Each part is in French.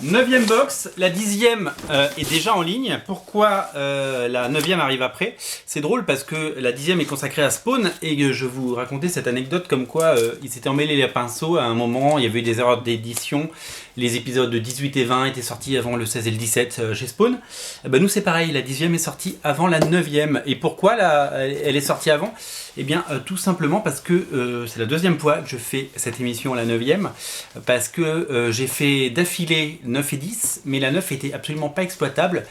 9e box, la 10e est déjà en ligne. Pourquoi la 9e arrive après? C'est drôle parce que la 10e est consacrée à Spawn et je vous racontais cette anecdote comme quoi ils s'étaient emmêlés les pinceaux à un moment, il y avait eu des erreurs d'édition, les épisodes de 18 et 20 étaient sortis avant le 16 et le 17 chez Spawn. Nous c'est pareil, la 10e est sortie avant la 9e. Et pourquoi elle est sortie avant? Eh bien tout simplement parce que c'est la deuxième fois que je fais cette émission la 9e, parce que j'ai fait d'affilée 9 et 10, mais la 9 était absolument pas exploitable,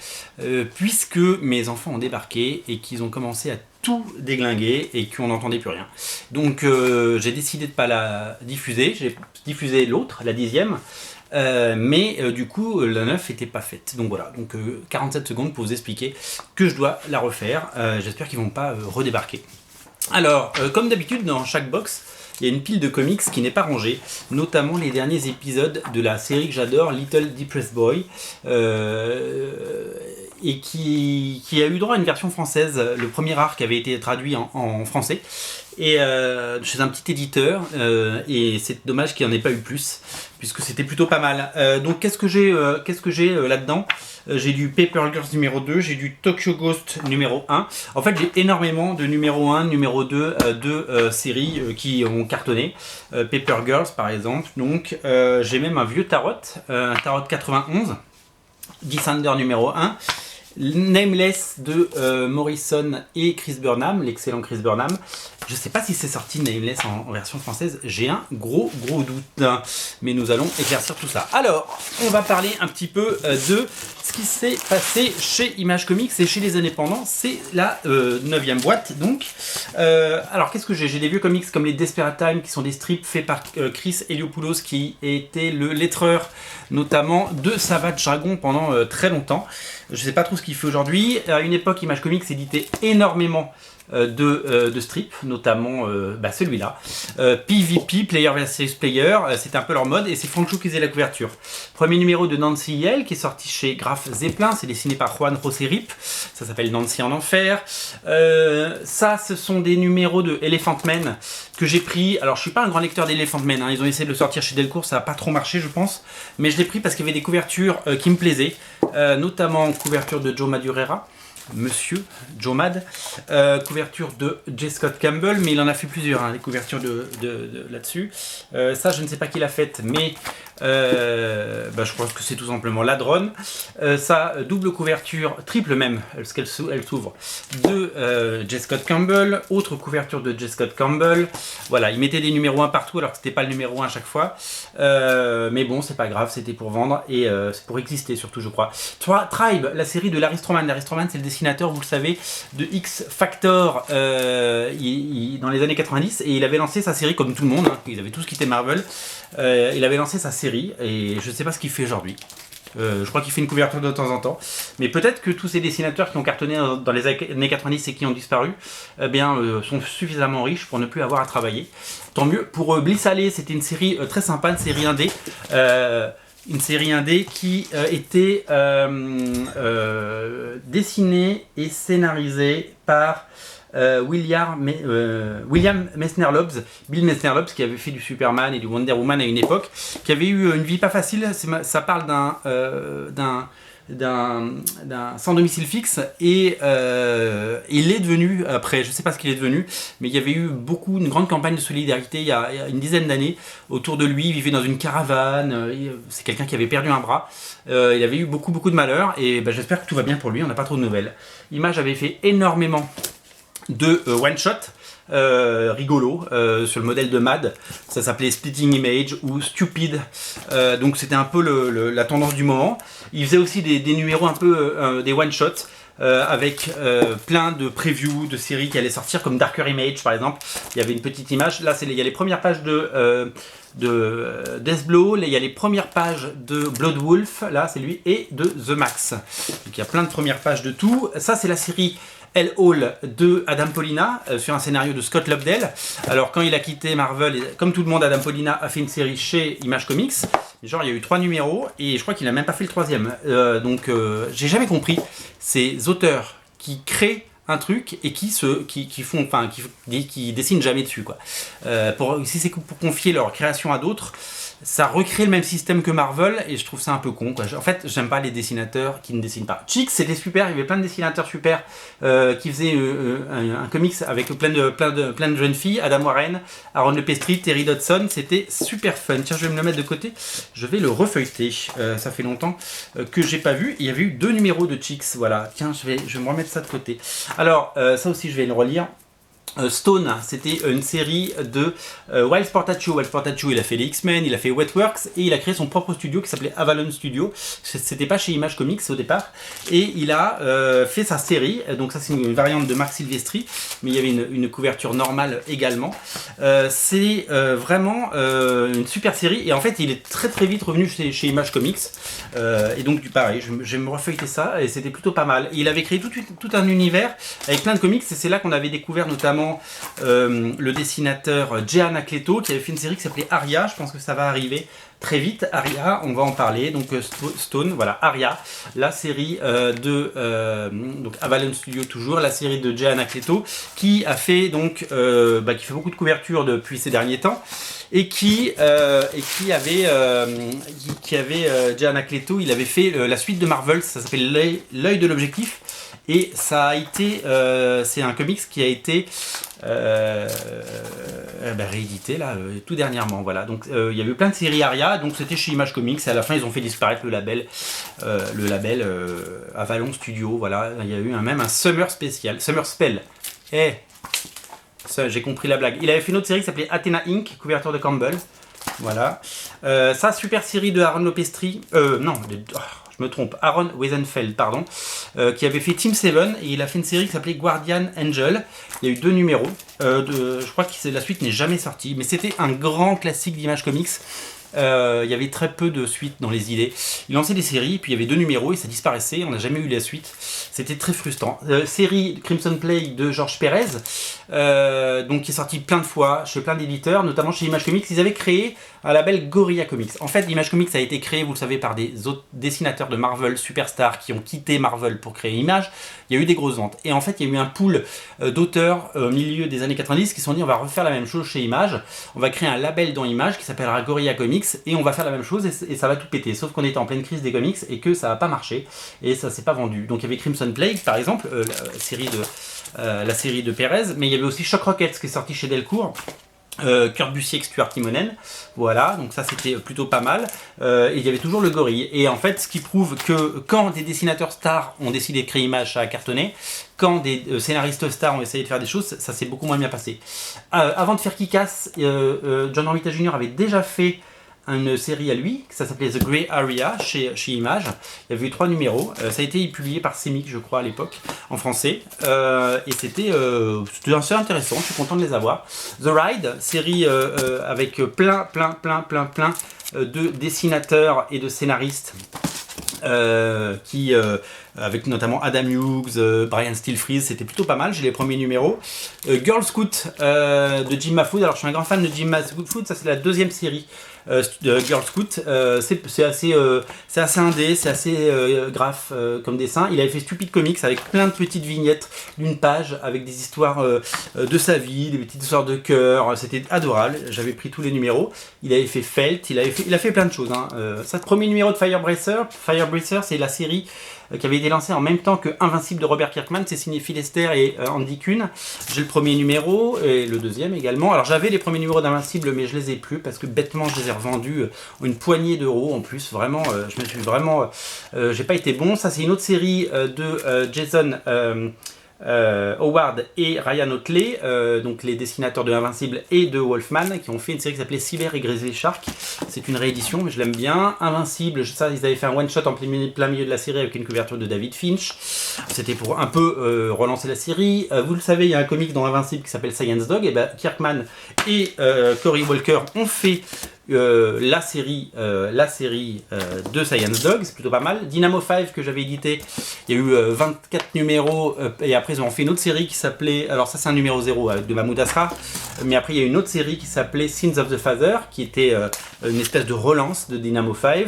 puisque mes enfants ont débarqué et qu'ils ont commencé à tout déglinguer et qu'on n'entendait plus rien. Donc j'ai décidé de ne pas la diffuser, j'ai diffusé l'autre, la 10e, mais du coup la 9 n'était pas faite. Donc voilà, 47 secondes pour vous expliquer que je dois la refaire. J'espère qu'ils ne vont pas redébarquer. Alors, comme d'habitude dans chaque box, il y a une pile de comics qui n'est pas rangée, notamment les derniers épisodes de la série que j'adore, Little Depressed Boy, et qui a eu droit à une version française. Le premier arc avait été traduit en français, et chez un petit éditeur, et c'est dommage qu'il n'y en ait pas eu plus, puisque c'était plutôt pas mal. Donc qu'est-ce que j'ai là-dedans? J'ai du Paper Girls numéro 2, j'ai du Tokyo Ghost numéro 1. En fait, j'ai énormément de numéro 1, numéro 2 de séries qui ont cartonné. Paper Girls, par exemple. Donc, j'ai même un vieux tarot, un tarot 91, Dissender numéro 1. Nameless de Morrison et Chris Burnham, l'excellent Chris Burnham. Je ne sais pas si c'est sorti Nameless en version française, j'ai un gros doute, mais nous allons éclaircir tout ça. Alors, on va parler un petit peu de ce qui s'est passé chez Image Comics et chez les indépendants. C'est la 9e boîte, donc. Alors, qu'est-ce que j'ai? J'ai des vieux comics comme les Desperate Times, qui sont des strips faits par Chris Eliopoulos, qui était le lettreur, notamment de Savage Dragon pendant très longtemps. Je ne sais pas trop ce qu'il fait aujourd'hui. À une époque, Image Comics éditait énormément de strips, notamment celui-là. PvP, Player vs Player, c'était un peu leur mode, et c'est Frank Chou qui faisait la couverture. Premier numéro de Nancy Yell, qui est sorti chez Graph Zeppelin, c'est dessiné par Juan José Rip, ça s'appelle Nancy en enfer. Ça, ce sont des numéros de Elephant Man que j'ai pris. Alors, je suis pas un grand lecteur d'Elephant Man, ils ont essayé de le sortir chez Delcourt, ça n'a pas trop marché, je pense, mais je l'ai pris parce qu'il y avait des couvertures qui me plaisaient, notamment couverture de Joe Madureira, Monsieur Joe Mad, couverture de J. Scott Campbell, mais il en a fait plusieurs, des couvertures là-dessus. Ça, je ne sais pas qui l'a faite, mais je crois que c'est tout simplement Ladron. Ça, double couverture, triple même, parce qu'elle s'ouvre, de J. Scott Campbell, autre couverture de J. Scott Campbell. Voilà, il mettait des numéros 1 partout, alors que c'était pas le numéro 1 à chaque fois. Mais bon, c'est pas grave, c'était pour vendre, et c'est pour exister surtout, je crois. Tribe, la série de Larry Stroman. Larry Stroman, c'est le dessinateur, vous le savez, de X Factor dans les années 90, et il avait lancé sa série comme tout le monde, ils avaient tous quitté Marvel. Il avait lancé sa série, et je ne sais pas ce qu'il fait aujourd'hui. Je crois qu'il fait une couverture de temps en temps, mais peut-être que tous ces dessinateurs qui ont cartonné dans les années 90 et qui ont disparu sont suffisamment riches pour ne plus avoir à travailler. Tant mieux pour eux. Bliss Alley, c'était une série très sympa, une série indé. Une série indé qui était dessinée et scénarisée par William Messner-Loebs, Bill Messner-Loebs, qui avait fait du Superman et du Wonder Woman à une époque, qui avait eu une vie pas facile. Ça parle d'un sans domicile fixe, et il est devenu, après, je sais pas ce qu'il est devenu, mais il y avait eu une grande campagne de solidarité il y a une dizaine d'années autour de lui. Il vivait dans une caravane, c'est quelqu'un qui avait perdu un bras, il avait eu beaucoup de malheur, et j'espère que tout va bien pour lui, on n'a pas trop de nouvelles. Image avait fait énormément de one-shot rigolo sur le modèle de Mad, ça s'appelait Splitting Image ou Stupid, donc c'était un peu la tendance du moment. Il faisait aussi des numéros un peu des one-shots avec plein de previews de séries qui allaient sortir, comme Darker Image par exemple. Il y avait une petite image, là il y a les premières pages de Deathblow, il y a les premières pages de Blood Wolf, là c'est lui, et de The Max. Donc il y a plein de premières pages de tout. Ça c'est la série Hell Hall de Adam Polina sur un scénario de Scott Lobdell. Alors quand il a quitté Marvel, comme tout le monde, Adam Polina a fait une série chez Image Comics. Genre il y a eu 3 numéros et je crois qu'il n'a même pas fait le 3e. J'ai jamais compris ces auteurs qui créent un truc et qui dessinent jamais dessus, quoi. Si c'est pour confier leur création à d'autres, ça recrée le même système que Marvel et je trouve ça un peu con, quoi. En fait, j'aime pas les dessinateurs qui ne dessinent pas. Chicks, c'était super, il y avait plein de dessinateurs super qui faisaient un comics avec plein de jeunes filles, Adam Warren, Aaron Lepestri, Terry Dodson, c'était super fun. Tiens, je vais me le mettre de côté, je vais le refeuilleter. Ça fait longtemps que j'ai pas vu. Il y avait eu 2 numéros de Chicks, voilà. Tiens, je vais me remettre ça de côté. Alors, ça aussi, je vais le relire. Stone, c'était une série de Wild Sportacho. Wild Sportacho, il a fait les X-Men, il a fait Wetworks et il a créé son propre studio qui s'appelait Avalon Studio. C'était pas chez Image Comics au départ. Et il a fait sa série. Donc ça, c'est une variante de Marc Silvestri, mais il y avait une couverture normale également. C'est vraiment une super série. Et en fait, il est très très vite revenu chez Image Comics. Et donc, pareil, je vais me refeuilleter ça et c'était plutôt pas mal. Et il avait créé tout un univers avec plein de comics et c'est là qu'on avait découvert notamment le dessinateur Jay Anacleto qui avait fait une série qui s'appelait Aria. Je pense que ça va arriver très vite. Aria, on va en parler. Donc Stone, voilà, Aria, la série donc Avalon Studio toujours, la série de Jay Anacleto qui a fait donc qui fait beaucoup de couvertures depuis ces derniers temps et qui avait Jay Anacleto, il avait fait la suite de Marvel, ça s'appelle L'œil de l'objectif. Et ça a été, c'est un comics qui a été réédité là, tout dernièrement. Voilà. Donc il y avait eu plein de séries Aria, donc c'était chez Image Comics. Et à la fin, ils ont fait disparaître le label Avalon Studio. Voilà. Il y a eu même un Summer spécial, Summer Spell. Ça, j'ai compris la blague. Il avait fait une autre série qui s'appelait Athena Inc., couverture de Campbell. Voilà. Ça, super série de Aaron Lopestri. Je me trompe, Aaron Weisenfeld, pardon, qui avait fait Team 7 et il a fait une série qui s'appelait Guardian Angel. Il y a eu 2 numéros. Je crois que la suite n'est jamais sortie, mais c'était un grand classique d'Image Comics. Il y avait très peu de suites dans les idées. Il lançait des séries, puis il y avait 2 numéros et ça disparaissait. On n'a jamais eu la suite. C'était très frustrant. Série Crimson Plague de George Perez, donc qui est sorti plein de fois chez plein d'éditeurs, notamment chez Image Comics. Ils avaient créé un label Gorilla Comics. En fait, Image Comics a été créé, vous le savez, par des autres dessinateurs de Marvel Superstar qui ont quitté Marvel pour créer Image. Il y a eu des grosses ventes. Et en fait, il y a eu un pool d'auteurs au milieu des années 90 qui se sont dit on va refaire la même chose chez Image. On va créer un label dans Image qui s'appellera Gorilla Comics et on va faire la même chose et ça va tout péter. Sauf qu'on était en pleine crise des comics et que ça n'a pas marché et ça s'est pas vendu. Donc il y avait Crimson Plague par exemple, la série de Perez, mais il y avait aussi Shock Rockets qui est sorti chez Delcourt. Kurt Busiek, Stuart Timonen, voilà, donc ça c'était plutôt pas mal. Et il y avait toujours le gorille. Et en fait, ce qui prouve que quand des dessinateurs stars ont décidé de créer Image, ça a cartonné. Quand des scénaristes stars ont essayé de faire des choses, ça s'est beaucoup moins bien passé. Avant de faire Kick-Ass, John Romita Jr. avait déjà fait une série à lui, ça s'appelait The Grey Area chez Image. Il y avait eu 3 numéros. Ça a été publié par Semic, je crois, à l'époque, en français. Et c'était assez intéressant, je suis content de les avoir. The Ride, série avec plein de dessinateurs et de scénaristes. Avec notamment Adam Hughes, Brian Stilfreeze, c'était plutôt pas mal, j'ai les premiers numéros. Girl Scout de Jim Mahfood, alors je suis un grand fan de Jim Mahfood, ça c'est la 2e série de Girl Scout. C'est assez indé, c'est assez graphe comme dessin. Il avait fait Stupid Comics avec plein de petites vignettes d'une page avec des histoires de sa vie, des petites histoires de cœur, c'était adorable, j'avais pris tous les numéros. Il avait fait Felt, il a fait plein de choses. Ça, le premier numéro de Firebracer, c'est la série qui avait été lancé en même temps que Invincible de Robert Kirkman, c'est signé Phil Lester et Andy Kuhn. J'ai le premier numéro et le deuxième également. Alors j'avais les premiers numéros d'Invincible mais je les ai plus parce que bêtement je les ai revendus une poignée d'euros en plus. Vraiment, je me suis vraiment, j'ai pas été bon. Ça c'est une autre série de Jason Howard et Ryan Otley, donc les dessinateurs de Invincible et de Wolfman, qui ont fait une série qui s'appelait Cyber et Grizzly Shark. C'est une réédition, mais je l'aime bien. Invincible, ça, ils avaient fait un one-shot en plein milieu de la série avec une couverture de David Finch. C'était pour un peu relancer la série. Vous le savez, il y a un comic dans Invincible qui s'appelle Science Dog. Et Kirkman et Cory Walker ont fait la série de Science Dog, c'est plutôt pas mal. Dynamo 5 que j'avais édité, il y a eu 24 numéros et après ils ont fait une autre série qui s'appelait, alors ça c'est un numéro 0 de Mahmoud Asrar, mais après il y a une autre série qui s'appelait Sins of the Father qui était une espèce de relance de Dynamo 5,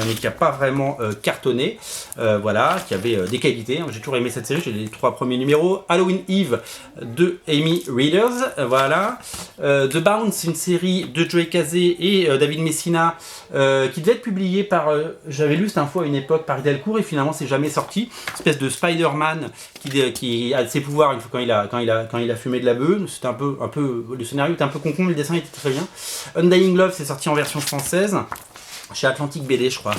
mais qui n'a pas vraiment cartonné, voilà, qui avait des qualités. J'ai toujours aimé cette série, j'ai les 3 premiers numéros. Halloween Eve de Amy Readers, voilà. The Bounce, une série de Joey Kazé et David Messina, qui devait être publiée par, j'avais lu cette info à une époque, par Delcourt, et finalement c'est jamais sorti. Une espèce de Spider-Man qui a ses pouvoirs une fois quand il a fumé de la beuh. C'était un peu, le scénario était un peu concon, mais le dessin était très bien. Undying Love, c'est sorti en version française, chez Atlantic BD, je crois,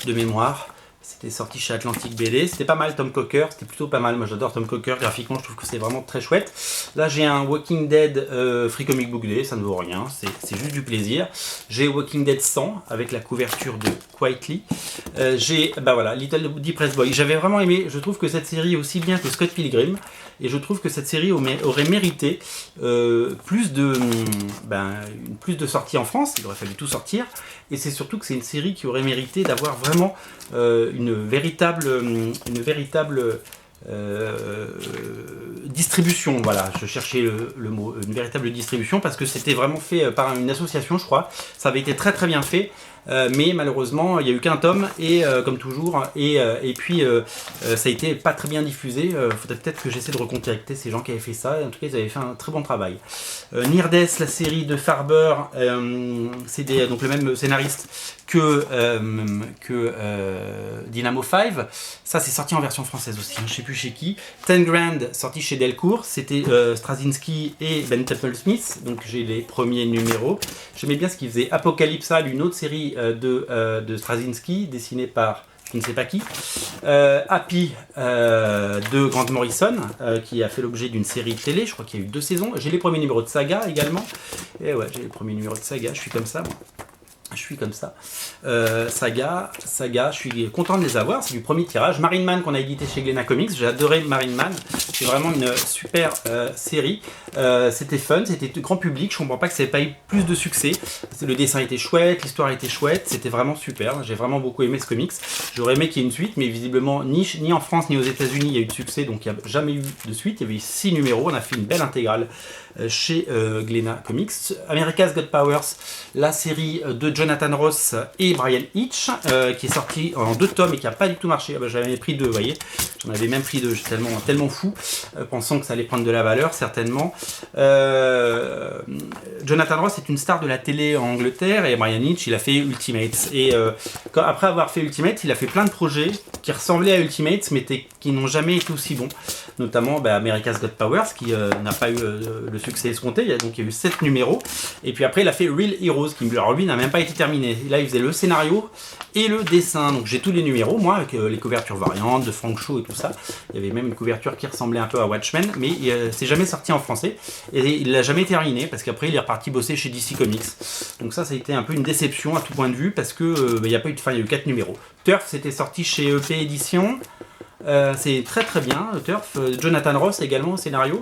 de mémoire. C'était sorti chez Atlantic BD, c'était pas mal. Tom Cocker, c'était plutôt pas mal. Moi j'adore Tom Cocker, graphiquement je trouve que c'est vraiment très chouette. Là j'ai un Walking Dead Free Comic Book Day, ça ne vaut rien, c'est juste du plaisir. J'ai Walking Dead 100 avec la couverture de Quietly. J'ai, bah voilà, Little Depressed Boy. J'avais vraiment aimé, je trouve que cette série est aussi bien que Scott Pilgrim. Et je trouve que cette série aurait mérité plus de sorties en France, il aurait fallu tout sortir. Et c'est surtout que c'est une série qui aurait mérité d'avoir vraiment une véritable distribution, voilà, je cherchais le mot, une véritable distribution, parce que c'était vraiment fait par une association, je crois. Ça avait été très très bien fait. Mais malheureusement il n'y a eu qu'un tome et comme toujours et puis ça a été pas très bien diffusé. Faudrait peut-être que j'essaie de recontacter ces gens qui avaient fait ça. En tout cas ils avaient fait un très bon travail. Near Death, la série de Farber, c'est donc le même scénariste que Dynamo 5. Ça c'est sorti en version française aussi, je sais plus chez qui. 10 Grand, sorti chez Delcourt, c'était Straczynski et Ben Temple-Smith, donc j'ai les premiers numéros. J'aimais bien ce qu'il faisait. Apocalypsa, une autre série de Straczynski, dessinée par je ne sais pas qui. Happy de Grant Morrison, qui a fait l'objet d'une série télé, je crois qu'il y a eu 2 saisons. J'ai les premiers numéros de Saga également. Et ouais, j'ai les premiers numéros de Saga, je suis comme ça, moi. Je suis comme ça. Saga, je suis content de les avoir. C'est du premier tirage. Marine Man qu'on a édité chez Glénat Comics. J'ai adoré Marine Man. C'est vraiment une super série. C'était fun, c'était grand public. Je comprends pas que ça n'ait pas eu plus de succès. Le dessin était chouette, l'histoire était chouette. C'était vraiment super. J'ai vraiment beaucoup aimé ce comics. J'aurais aimé qu'il y ait une suite, mais visiblement ni en France ni aux États-Unis il y a eu de succès, donc il n'y a jamais eu de suite. Il y avait eu 6 numéros. On a fait une belle intégrale chez Glénat Comics. America's Got Powers, la série de Jonathan Ross et Brian Hitch, qui est sortie en 2 tomes et qui n'a pas du tout marché. Ah bah, j'avais pris 2, vous voyez, j'en avais même pris 2, j'étais tellement fou, pensant que ça allait prendre de la valeur, certainement. Jonathan Ross est une star de la télé en Angleterre et Brian Hitch, il a fait Ultimates. Et après avoir fait Ultimates, il a fait plein de projets qui ressemblaient à Ultimates, mais qui n'ont jamais été aussi bons. Notamment America's Got Powers, qui n'a pas eu le succès escompté. Il y a eu 7 numéros. Et puis après, il a fait Real Heroes, qui lui n'a même pas été terminé. Et là, il faisait le scénario et le dessin. Donc j'ai tous les numéros, moi, avec les couvertures variantes de Frank Shaw et tout ça. Il y avait même une couverture qui ressemblait un peu à Watchmen, mais c'est jamais sorti en français. Et il l'a jamais terminé, parce qu'après, il est reparti bosser chez DC Comics. Donc ça a été un peu une déception à tout point de vue, parce que il n'y a pas eu de fin, il y a eu 4 numéros. Turf, c'était sorti chez EP Édition. C'est très très bien, Turf. Jonathan Ross également au scénario,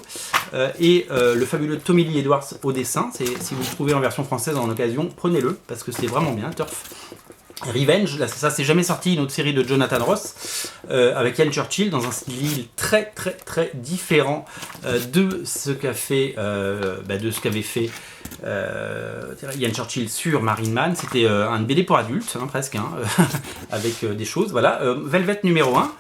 et le fabuleux Tommy Lee Edwards au dessin. Si vous le trouvez en version française en occasion, prenez-le, parce que c'est vraiment bien, Turf. Revenge, là, ça c'est jamais sorti, une autre série de Jonathan Ross, avec Ian Churchill, dans un style très très très différent de ce qu'avait fait Ian Churchill sur Marine Man. C'était un BD pour adultes, presque, avec des choses, voilà. Velvet numéro 1.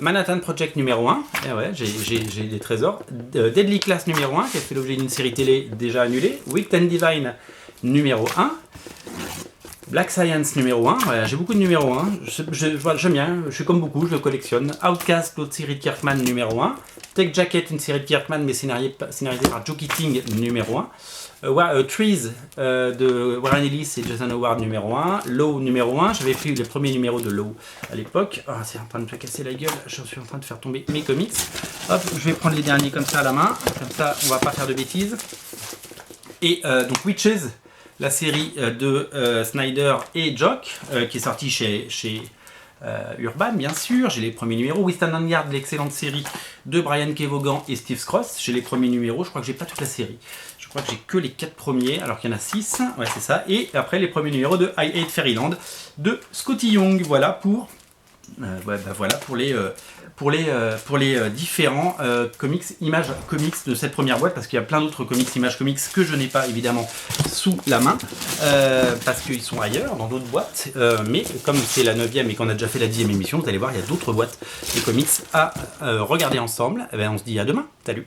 Manhattan Project numéro 1, ouais, j'ai des trésors. Deadly Class numéro 1, qui a fait l'objet d'une série télé déjà annulée. Wicked and Divine numéro 1. Black Science numéro 1, voilà, j'ai beaucoup de numéros 1, j'aime bien, je suis comme beaucoup, je le collectionne. Outcast, l'autre série de Kirkman numéro 1. Tech Jacket, une série de Kirkman mais scénarisée par Joe Keating numéro 1. Trees de Warren Ellis et Jason Howard numéro 1. Low numéro 1, j'avais pris les premiers numéros de Low à l'époque. Ah, c'est en train de me casser la gueule, je suis en train de faire tomber mes comics. Hop, je vais prendre les derniers comme ça à la main, comme ça on va pas faire de bêtises. Et donc Witches, la série de Snyder et Jock, qui est sortie chez Urban, bien sûr. J'ai les premiers numéros. Weston and Yard, l'excellente série de Brian Kevogan et Steve Scross. J'ai les premiers numéros. Je crois que j'ai pas toute la série. Je crois que j'ai que les 4 premiers, alors qu'il y en a 6. Ouais, c'est ça. Et après, les premiers numéros de I Hate Fairyland de Scotty Young. Voilà pour Ouais, bah voilà pour les différents comics, images comics de cette première boîte, parce qu'il y a plein d'autres comics, images comics que je n'ai pas évidemment sous la main, parce qu'ils sont ailleurs, dans d'autres boîtes, mais comme c'est la 9e et qu'on a déjà fait la 10e émission, vous allez voir, il y a d'autres boîtes de comics à regarder ensemble. Eh ben, on se dit à demain, salut.